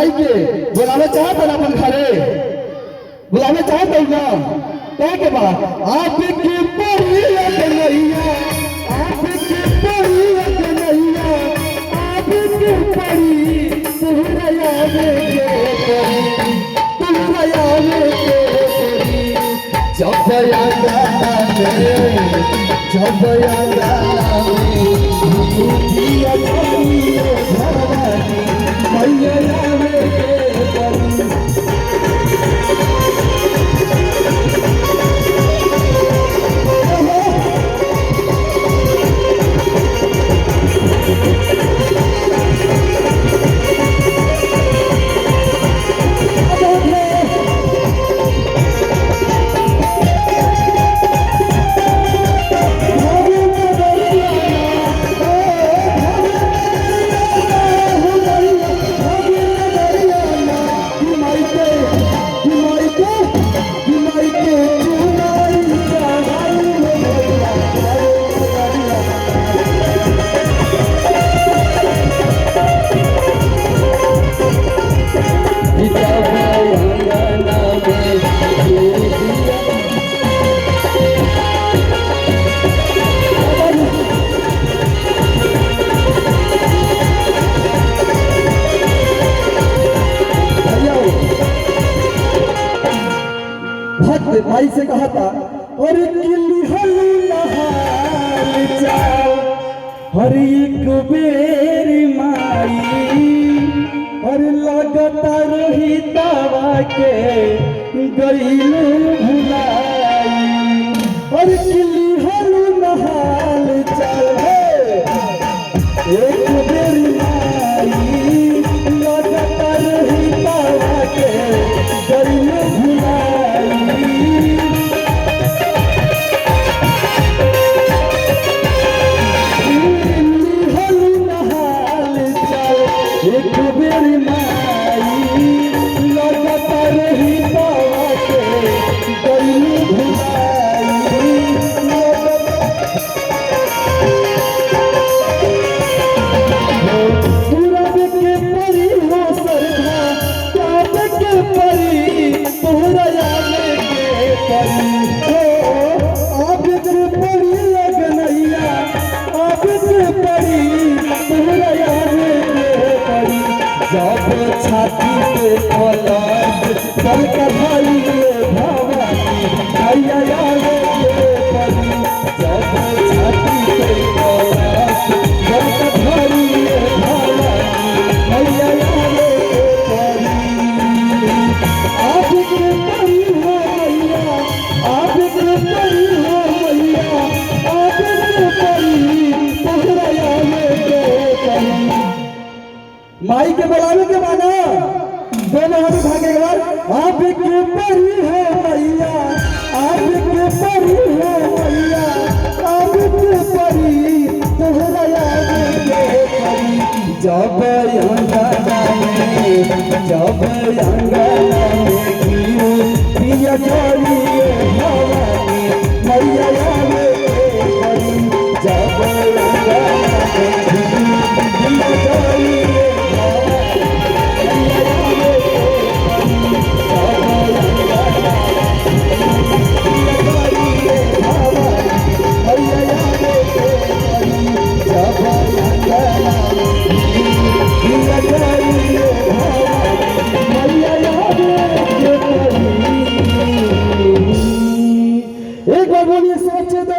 माई के बुलावे चाहत है अपन घरे बुलावे चाहत है ना कहे के बाद आपके परिया के नैया आपके परिया के नैया आपके परी तुहरा में के परी तुहरा में के परी जब यादा में दिया करियो भवानी मैया में के परी भाई से कहा था और हर एक बेरी माई और लगता रही दवा के गईलू भुलाई और किली हलू नहाल चल एक बेरी माई लगता रही दवा के गईलू भुलाई एक बेरी माई लगता रही बाबा के गईलू भुलाई पूरब के परी हो सरधा चाँद के परी तोहरा में के परी हो आप के परी लगनैया आप के परी तोहरा में जब छाती पे पलक चल का भाई भवानी भैया रे परी जब छाती पे पलक चल का भाई भवानी भैया रे परी आपके परी हो मैया आपके परी हो मैया आपके परी तोहरा में के परी माई के बुलाने के माना दोनों हम भागेगा आपके परी है मैया आपके परी है मैया आपके परी तोहरा में के परी जब अंगना में घियो पिया करिए भवानी मैया में के परी जब अंगना में घियो पिया करिए एक बार बोलिए सोचे दो